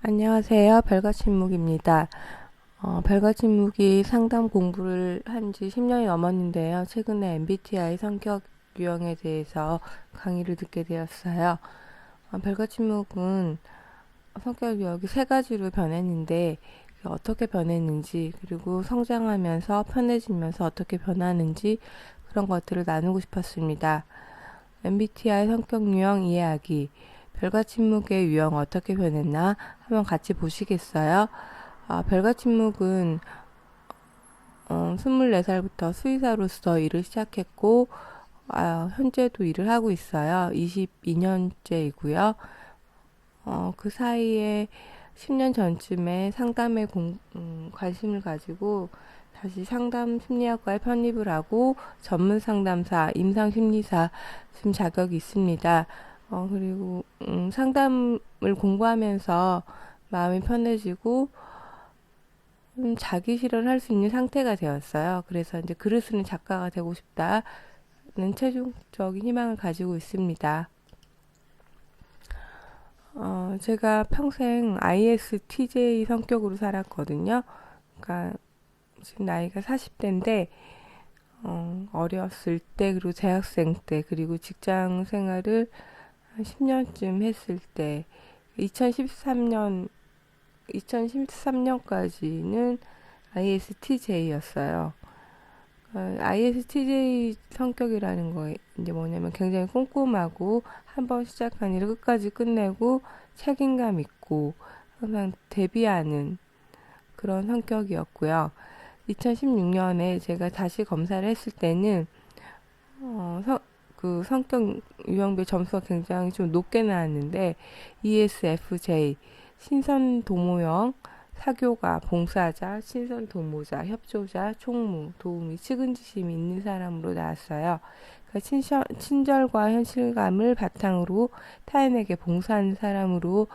안녕하세요. 별가침묵입니다. 별가침묵이 상담 공부를 한 지 10년이 넘었는데요. 최근에 MBTI 성격 유형에 대해서 강의를 듣게 되었어요. 별가침묵은 성격 유형이 세 가지로 변했는데 어떻게 변했는지, 그리고 성장하면서 편해지면서 어떻게 변하는지 그런 것들을 나누고 싶었습니다. MBTI 성격 유형 이해하기. 별가침묵의 유형 어떻게 변했나 한번 같이 보시겠어요? 별가침묵은 24살부터 수의사로서 일을 시작했고 현재도 일을 하고 있어요. 22년째이고요. 그 사이에 10년 전쯤에 상담에 관심을 가지고 다시 상담 심리학과에 편입을 하고 전문 상담사, 임상 심리사 지금 자격이 있습니다. 그리고 상담을 공부하면서 마음이 편해지고 자기 실현을 할 수 있는 상태가 되었어요. 그래서 이제 글을 쓰는 작가가 되고 싶다는 최종적인 희망을 가지고 있습니다. 제가 평생 ISTJ 성격으로 살았거든요. 그러니까 지금 나이가 40대인데 어렸을 때, 그리고 대학생 때, 그리고 직장 생활을 한 10년쯤 했을 때, 2013년까지는 ISTJ였어요. ISTJ 성격이라는 거 이제 뭐냐면 굉장히 꼼꼼하고 한번 시작한 일을 끝까지 끝내고 책임감 있고 항상 대비하는 그런 성격이었고요. 2016년에 제가 다시 검사를 했을 때는 그 성격 유형별 점수가 굉장히 좀 높게 나왔는데 ESFJ 신선 도모형, 사교가, 봉사자, 신선 도모자, 협조자, 총무, 도우미, 측은지심이 있는 사람으로 나왔어요. 그러니까 친절과 현실감을 바탕으로 타인에게 봉사하는 사람으로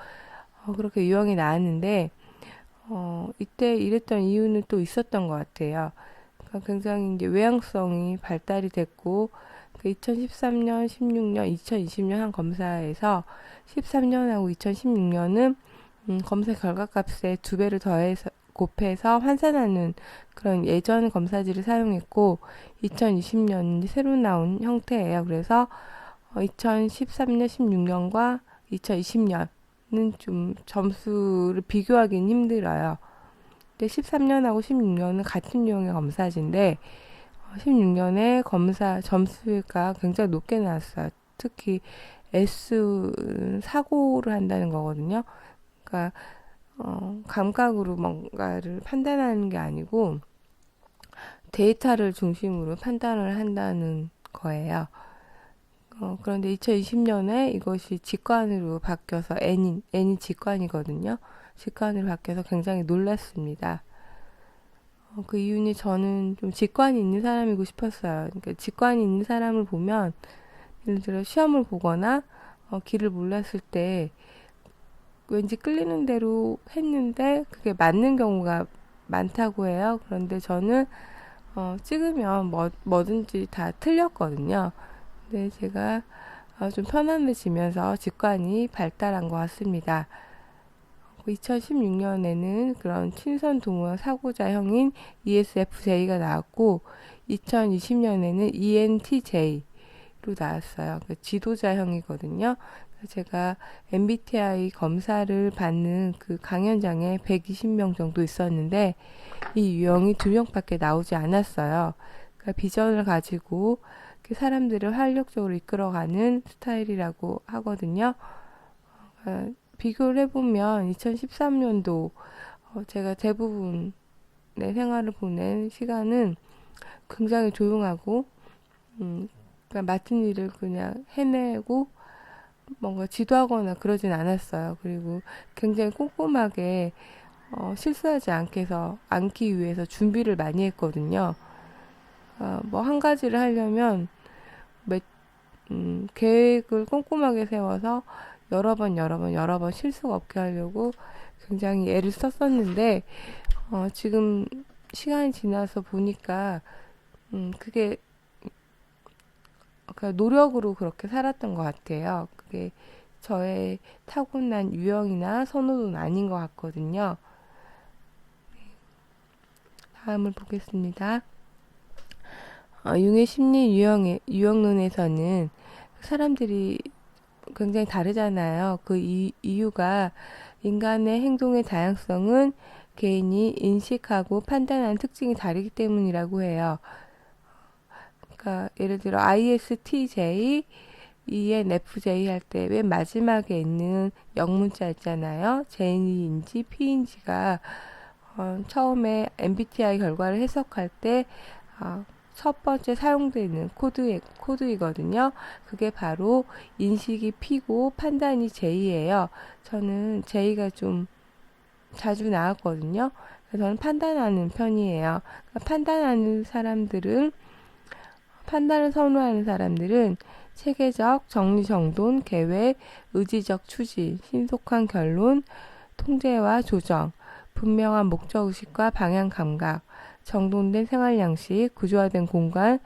그렇게 유형이 나왔는데 이때 이랬던 이유는 또 있었던 것 같아요. 그러니까 굉장히 이제 외향성이 발달이 됐고 2013년, 16년, 2020년 한 검사에서 13년하고 2016년은 검사 결과값에 2배를 더해서 곱해서 환산하는 그런 예전 검사지를 사용했고 2020년 새로 나온 형태예요. 그래서 2013년, 16년과 2020년은 좀 점수를 비교하기는 힘들어요. 근데 13년하고 16년은 같은 유형의 검사지인데 16년에 검사 점수가 굉장히 높게 나왔어요. 특히 S 사고를 한다는 거거든요. 그러니까 감각으로 뭔가를 판단하는 게 아니고 데이터를 중심으로 판단을 한다는 거예요. 그런데 2020년에 이것이 직관으로 바뀌어서 N이 직관이거든요. 직관으로 바뀌어서 굉장히 놀랐습니다. 그 이유는 저는 좀 직관이 있는 사람이고 싶었어요. 그러니까 직관이 있는 사람을 보면 예를 들어 시험을 보거나 길을 몰랐을 때 왠지 끌리는 대로 했는데 그게 맞는 경우가 많다고 해요. 그런데 저는 찍으면 뭐든지 다 틀렸거든요. 근데 제가 좀 편안해지면서 직관이 발달한 것 같습니다. 2016년에는 그런 친선 동호 사고자형인 ESFJ가 나왔고 2020년에는 ENTJ로 나왔어요. 그 지도자형이거든요. 제가 MBTI 검사를 받는 그 강연장에 120명 정도 있었는데 이 유형이 2명밖에 나오지 않았어요. 그러니까 비전을 가지고 사람들을 활력적으로 이끌어가는 스타일이라고 하거든요. 비교를 해보면 2013년도 제가 대부분 내 생활을 보낸 시간은 굉장히 조용하고 그냥 맡은 일을 그냥 해내고 뭔가 지도하거나 그러진 않았어요. 그리고 굉장히 꼼꼼하게 실수하지 않기 위해서 준비를 많이 했거든요. 뭐 한 가지를 하려면 계획을 꼼꼼하게 세워서 여러 번 실수가 없게 하려고 굉장히 애를 썼었는데 지금 시간이 지나서 보니까 그게 그러니까 노력으로 그렇게 살았던 것 같아요. 그게 저의 타고난 유형이나 선호도는 아닌 것 같거든요. 다음을 보겠습니다. 융의 심리 유형론에서는 사람들이 굉장히 다르잖아요. 그 이유가 인간의 행동의 다양성은 개인이 인식하고 판단하는 특징이 다르기 때문이라고 해요. 그러니까 예를 들어 ISTJ, ENFJ 할 때 맨 마지막에 있는 영문자 있잖아요. J인지 P인지가 처음에 MBTI 결과를 해석할 때 첫 번째 사용되는 코드이거든요. 그게 바로 인식이 P고 판단이 J예요. 저는 J가 좀 자주 나왔거든요. 그래서 저는 판단하는 편이에요. 그러니까 판단을 선호하는 사람들은 체계적, 정리정돈, 계획, 의지적 추진, 신속한 결론, 통제와 조정, 분명한 목적의식과 방향 감각, 정돈된 생활 양식, 구조화된 공간,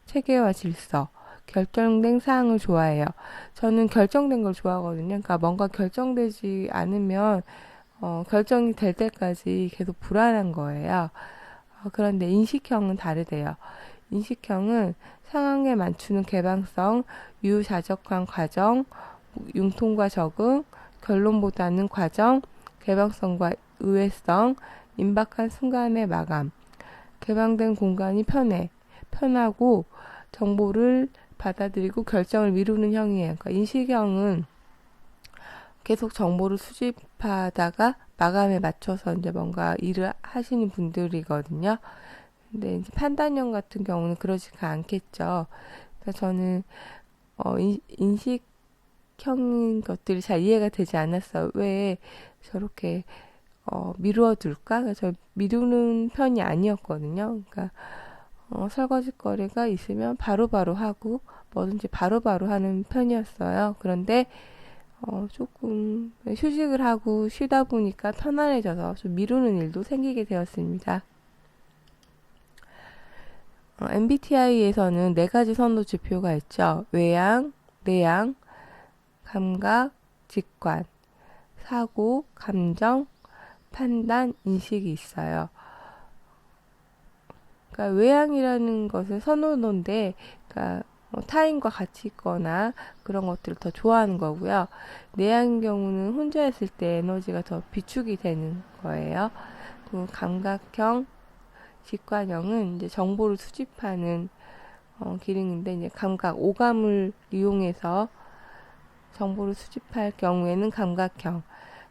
체계와 질서, 결정된 사항을 좋아해요. 저는 결정된 걸 좋아하거든요. 그러니까 뭔가 결정되지 않으면 결정이 될 때까지 계속 불안한 거예요. 그런데 인식형은 다르대요. 인식형은 상황에 맞추는 개방성, 유자적한 과정, 융통과 적응, 결론보다는 과정, 개방성과 의외성, 임박한 순간의 마감, 개방된 공간이 편하고 정보를 받아들이고 결정을 미루는 형이에요. 그러니까 인식형은 계속 정보를 수집하다가 마감에 맞춰서 이제 뭔가 일을 하시는 분들이거든요. 근데 이제 판단형 같은 경우는 그러지가 않겠죠. 그래서 저는 인식형인 것들이 잘 이해가 되지 않았어요. 왜 저렇게 미루어 둘까? 그래서 미루는 편이 아니었거든요. 그러니까 설거지 거리가 있으면 바로바로 하고 뭐든지 바로바로 하는 편이었어요. 그런데 조금 휴식을 하고 쉬다 보니까 편안해져서 좀 미루는 일도 생기게 되었습니다. MBTI에서는 네 가지 선호 지표가 있죠. 외향, 내향, 감각, 직관, 사고, 감정, 판단, 인식이 있어요. 그러니까 외향이라는 것은 선호도인데, 그러니까 타인과 같이 있거나 그런 것들을 더 좋아하는 거고요. 내향인 경우는 혼자 있을 때 에너지가 더 비축이 되는 거예요. 그 감각형, 직관형은 이제 정보를 수집하는 기능인데, 이제 오감을 이용해서 정보를 수집할 경우에는 감각형.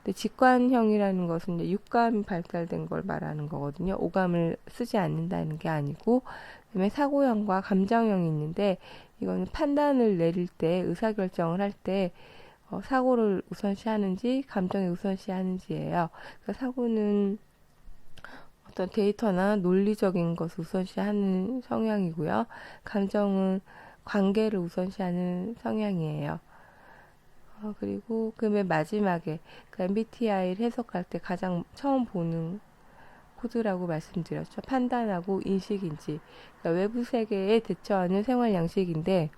근데 직관형이라는 것은 이제 육감이 발달된 걸 말하는 거거든요. 오감을 쓰지 않는다는 게 아니고, 그다음에 사고형과 감정형이 있는데, 이거는 판단을 내릴 때, 의사결정을 할 때, 사고를 우선시하는지, 감정을 우선시하는지예요. 그러니까 사고는 어떤 데이터나 논리적인 것을 우선시하는 성향이고요. 감정은 관계를 우선시하는 성향이에요. 그리고 그 맨 마지막에 그 MBTI를 해석할 때 가장 처음 보는 코드라고 말씀드렸죠. 판단하고 인식인지. 그러니까 외부 세계에 대처하는 생활 양식인데,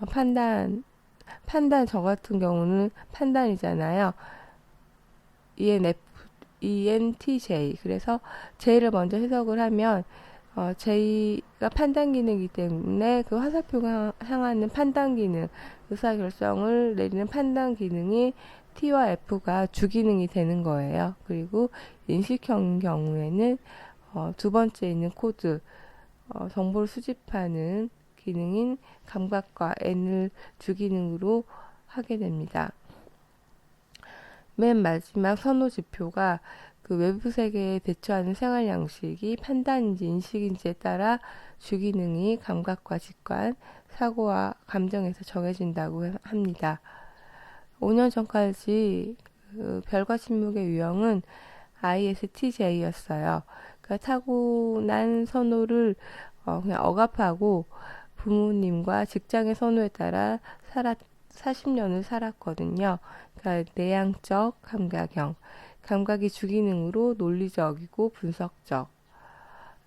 판단 저 같은 경우는 판단이잖아요. ENTJ. 그래서 J를 먼저 해석을 하면 J가 판단 기능이기 때문에 그 화살표가 향하는 판단 기능, 의사결정을 내리는 판단 기능이 T와 F가 주기능이 되는 거예요. 그리고 인식형 경우에는 두 번째 있는 코드, 정보를 수집하는 기능인 감각과 N을 주기능으로 하게 됩니다. 맨 마지막 선호 지표가 그 외부 세계에 대처하는 생활 양식이 판단인지 인식인지에 따라 주기능이 감각과 직관, 사고와 감정에서 정해진다고 합니다. 5년 전까지 그 별과 침묵의 유형은 ISTJ였어요. 그러니까 타고난 선호를 그냥 억압하고 부모님과 직장의 선호에 따라 40년을 살았거든요. 그러니까 내향적 감각형. 감각이 주기능으로 논리적이고 분석적.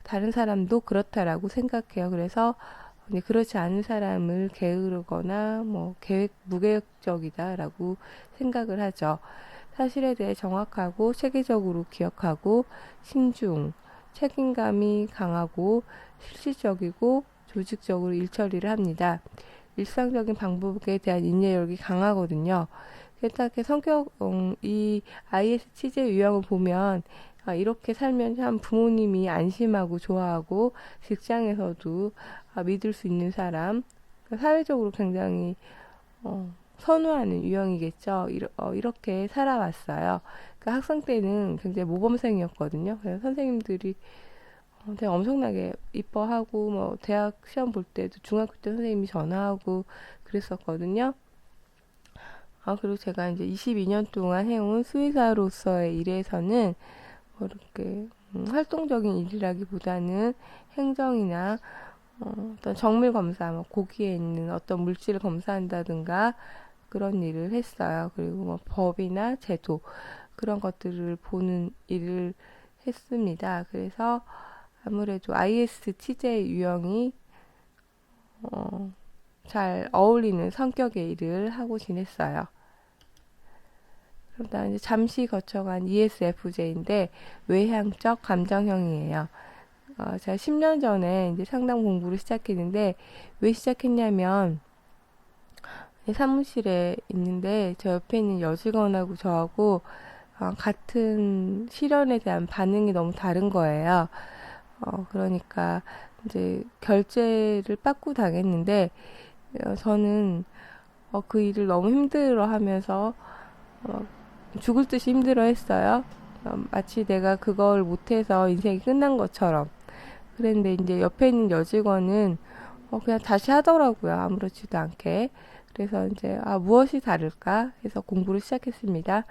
다른 사람도 그렇다라고 생각해요. 그래서 근데 그렇지 않은 사람을 게으르거나 뭐 무계획적이다라고 생각을 하죠. 사실에 대해 정확하고 체계적으로 기억하고 신중, 책임감이 강하고 실질적이고 조직적으로 일처리를 합니다. 일상적인 방법에 대한 인내력이 강하거든요. 이렇게 이 ISTJ 유형을 보면 이렇게 살면 참 부모님이 안심하고 좋아하고 직장에서도 믿을 수 있는 사람, 사회적으로 굉장히 선호하는 유형이겠죠. 이렇게 살아왔어요. 그러니까 학생 때는 굉장히 모범생이었거든요. 그래서 선생님들이 되게 엄청나게 이뻐하고 뭐 대학 시험 볼 때도 중학교 때 선생님이 전화하고 그랬었거든요. 그리고 제가 이제 22년 동안 해온 수의사로서의 일에서는 뭐 이렇게 활동적인 일이라기보다는 행정이나 어떤 정밀 검사, 뭐 고기에 있는 어떤 물질을 검사한다든가 그런 일을 했어요. 그리고 뭐 법이나 제도 그런 것들을 보는 일을 했습니다. 그래서 아무래도 ISTJ 유형이 잘 어울리는 성격의 일을 하고 지냈어요. 그다음 이제 잠시 거쳐간 ESFJ인데 외향적 감정형이에요. 제가 10년 전에 이제 상담 공부를 시작했는데 왜 시작했냐면 사무실에 있는데 저 옆에 있는 여직원하고 저하고 같은 실현에 대한 반응이 너무 다른 거예요. 그러니까 이제 결제를 빠꾸 당했는데 저는 그 일을 너무 힘들어 하면서 죽을 듯이 힘들어 했어요. 마치 내가 그걸 못해서 인생이 끝난 것처럼. 그랬는데 이제 옆에 있는 여직원은 그냥 다시 하더라고요. 아무렇지도 않게. 그래서 이제 무엇이 다를까 해서 공부를 시작했습니다.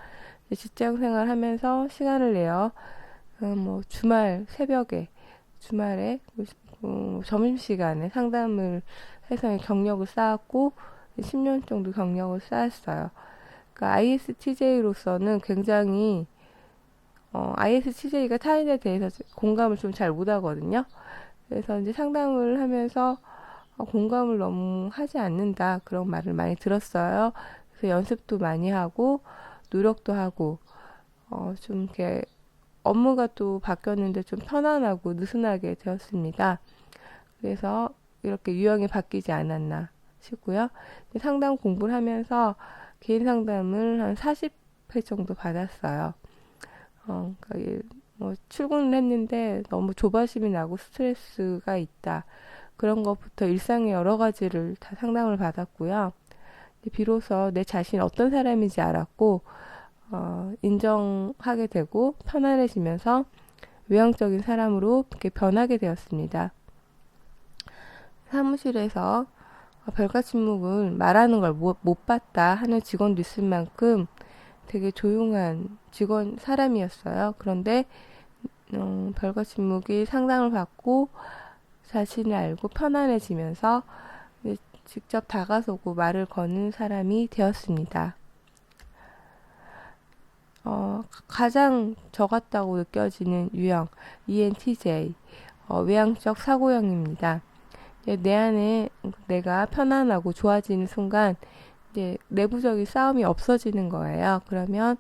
직장 생활하면서 시간을 내어 뭐 주말에 점심시간에 상담을 해서 경력을 쌓았고 10년 정도 경력을 쌓았어요. 그러니까 ISTJ로서는 굉장히 ISTJ가 타인에 대해서 공감을 좀 잘 못하거든요. 그래서 이제 상담을 하면서 공감을 너무 하지 않는다 그런 말을 많이 들었어요. 그래서 연습도 많이 하고 노력도 하고 좀 이렇게 업무가 또 바뀌었는데 좀 편안하고 느슨하게 되었습니다. 그래서 이렇게 유형이 바뀌지 않았나 싶고요. 상담 공부를 하면서 개인 상담을 한 40회 정도 받았어요. 그러니까 뭐 출근을 했는데 너무 조바심이 나고 스트레스가 있다. 그런 것부터 일상의 여러 가지를 다 상담을 받았고요. 비로소 내 자신이 어떤 사람인지 알았고, 인정하게 되고 편안해지면서 외향적인 사람으로 이렇게 변하게 되었습니다. 사무실에서 별과 침묵을 말하는 걸 못 봤다 하는 직원도 있을 만큼 되게 조용한 사람이었어요. 그런데 별과 침묵이 상담을 받고 자신을 알고 편안해지면서 직접 다가서고 말을 거는 사람이 되었습니다. 가장 저 같다고 느껴지는 유형 ENTJ 외향적 사고형입니다. 내 안에 내가 편안하고 좋아지는 순간 이제 내부적인 싸움이 없어지는 거예요. 그러면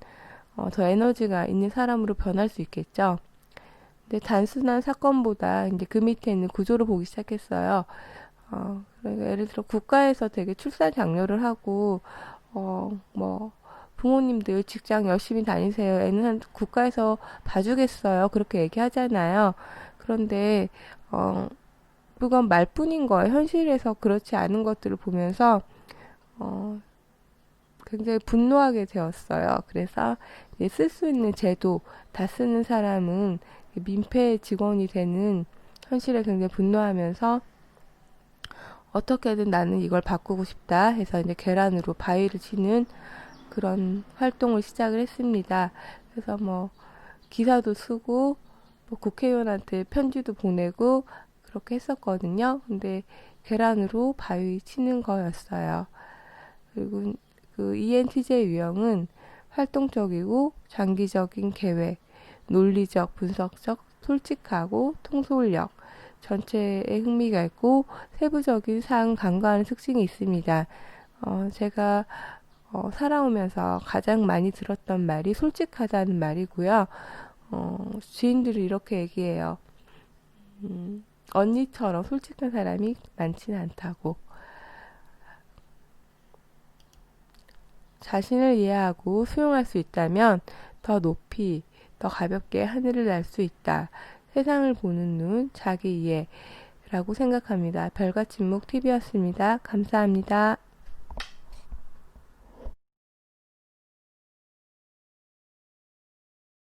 더 에너지가 있는 사람으로 변할 수 있겠죠. 근데 단순한 사건보다 이제 그 밑에 있는 구조를 보기 시작했어요. 그러니까 예를 들어 국가에서 되게 출산 장려를 하고 뭐 부모님들 직장 열심히 다니세요. 애는 국가에서 봐주겠어요. 그렇게 얘기하잖아요. 그런데 그건 말뿐인 거예요. 현실에서 그렇지 않은 것들을 보면서 굉장히 분노하게 되었어요. 그래서 쓸 수 있는 제도 다 쓰는 사람은 민폐 직원이 되는 현실에 굉장히 분노하면서 어떻게든 나는 이걸 바꾸고 싶다 해서 이제 계란으로 바위를 치는 그런 활동을 시작을 했습니다. 그래서 뭐 기사도 쓰고 뭐 국회의원한테 편지도 보내고 그렇게 했었거든요. 근데 계란으로 바위 치는 거였어요. 그리고 그 ENTJ 유형은 활동적이고 장기적인 계획, 논리적, 분석적, 솔직하고 통솔력, 전체에 흥미가 있고 세부적인 사항 간과하는 특징이 있습니다. 제가 살아오면서 가장 많이 들었던 말이 솔직하다는 말이고요. 지인들이 이렇게 얘기해요. 언니처럼 솔직한 사람이 많지는 않다고. 자신을 이해하고 수용할 수 있다면 더 높이, 더 가볍게 하늘을 날 수 있다. 세상을 보는 눈, 자기 이해라고 생각합니다. 별과 침묵 TV였습니다. 감사합니다.